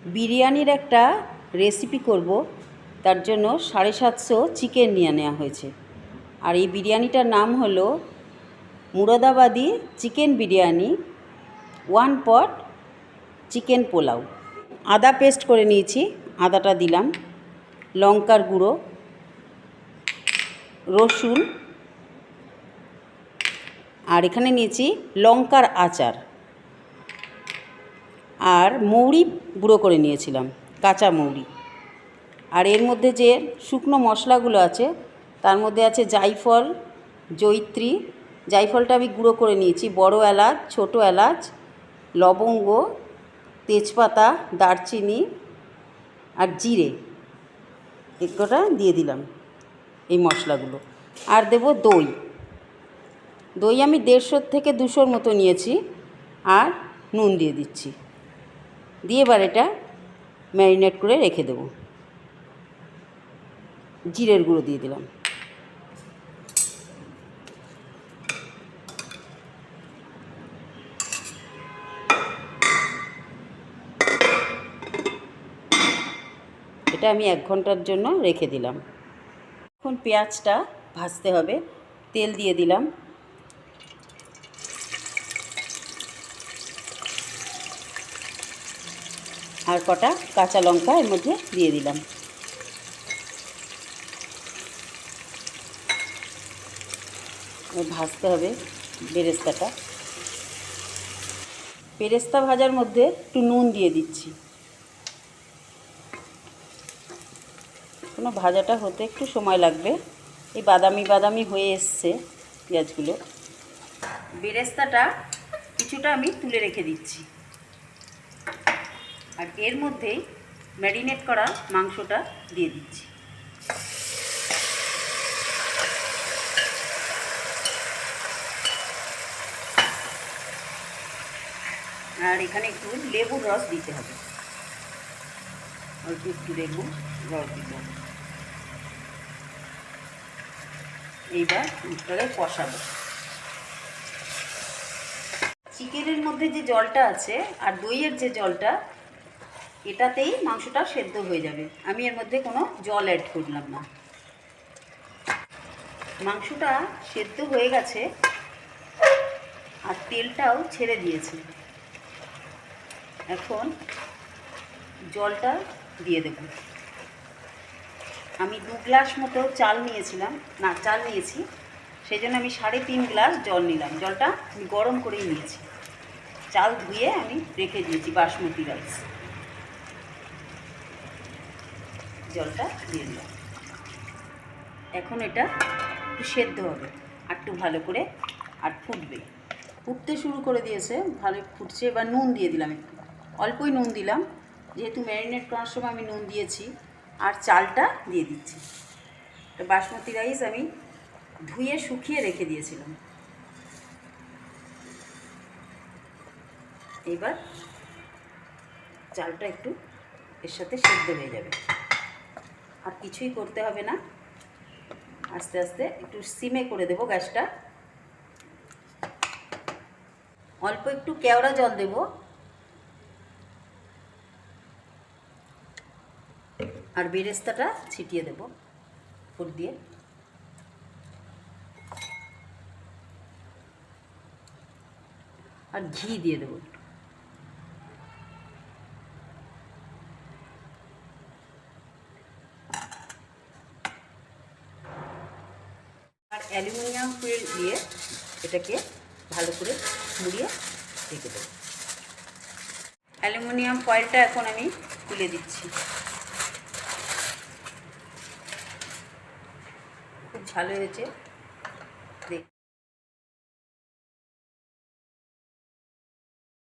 বিরিয়ানির একটা রেসিপি করব, তার জন্য 750 চিকেন নিয়ে নেওয়া হয়েছে। আর এই বিরিয়ানিটার নাম হলো মুরাদাবাদি চিকেন বিরিয়ানি 1 পট চিকেন পোলাও। আদা পেস্ট করে নিয়েছি, আদাটা দিলাম, লঙ্কার গুঁড়ো, রসুন, আর এখানে নিয়েছি লঙ্কার আচার, আর মৌরি গুঁড়ো করে নিয়েছিলাম, কাঁচা মৌরি। আর এর মধ্যে যে শুকনো মশলাগুলো আছে তার মধ্যে আছে জায়ফল, জয়িত্রী, জায়ফলটা আমি গুঁড়ো করে নিয়েছি, বড় এলাচ, ছোট এলাচ, লবঙ্গ, তেজপাতা, দারচিনি আর জিরে, এগুলোটা দিয়ে দিলাম এই মশলাগুলো। আর দেব দই। দই আমি 150 থেকে 200 মতো নিয়েছি, আর নুন দিয়ে দিচ্ছি। দিয়ে এবার এটা ম্যারিনেট করে রেখে দেব। জিরের গুঁড়ো দিয়ে দিলাম। এটা আমি 1 ঘন্টার জন্য রেখে দিলাম। এখন পেঁয়াজটা ভাজতে হবে। তেল দিয়ে দিলাম, আর কটা কাঁচা লঙ্কা এর মধ্যে দিয়ে দিলাম। ভাজতে হবে বেরেস্তাটা। বেরেস্তা ভাজার মধ্যে একটু নুন দিয়ে দিচ্ছি। কোনো ভাজাটা হতে একটু সময় লাগবে। এই বাদামি বাদামি হয়ে এসছে পেঁয়াজগুলো। বেরেস্তাটা কিছুটা আমি তুলে রেখে দিচ্ছি, আর এর মধ্যেই ম্যারিনেট করা মাংসটা দিয়ে দিচ্ছি। আর এখানে একটু লেবুর রস দিতে হবে, অল্প একটু লেবুর রস দিতে হবে। এইবার মশলাটা কষাবো। চিকেনের মধ্যে যে জলটা আছে আর দইয়ের যে জলটা, এটাতেই মাংসটা সেদ্ধ হয়ে যাবে। আমি এর মধ্যে কোনো জল অ্যাড করলাম না। মাংসটা সেদ্ধ হয়ে গেছে আর তেলটাও ছেড়ে দিয়েছে। এখন জলটা দিয়ে দেব। আমি 2 গ্লাস মতো চাল নিয়েছি, সেই জন্য আমি 3.5 গ্লাস জল নিলাম। জলটা আমি গরম করেই নিয়েছি। চাল ধুয়ে আমি রেখে দিয়েছি, বাসমতি রাইস। জলটা দিয়ে দিলাম। এখন এটা একটু সেদ্ধ হবে, আর একটু ভালো করে, আর ফুটবে। ফুটতে শুরু করে দিয়েছে, ভালো ফুটছে। এবার নুন দিয়ে দিলাম, একটু অল্পই নুন দিলাম, যেহেতু ম্যারিনেট করার সময় আমি নুন দিয়েছি। আর চালটা দিয়ে দিচ্ছি। বাসমতি রাইস আমি ধুয়ে শুকিয়ে রেখে দিয়েছিলাম। এবার চালটা একটু এর সাথে সেদ্ধ হয়ে যাবে, আর কিছুই করতে হবে না। আস্তে আস্তে একটু সিমে করে দেব গ্যাসটা। অল্প একটু কেওড়া জল দেব, আর বেরেস্তাটা ছিটিয়ে দেব উপর দিয়ে। আর ঘি দিয়ে দেবো একটু। আর অ্যালুমিনিয়াম ফয়েল দিয়ে এটাকে ভালো করে মুড়িয়ে রেখে দেবো। অ্যালুমিনিয়াম ফয়েলটা এখন আমি তুলে দিচ্ছি। খুব ভালো হয়েছে।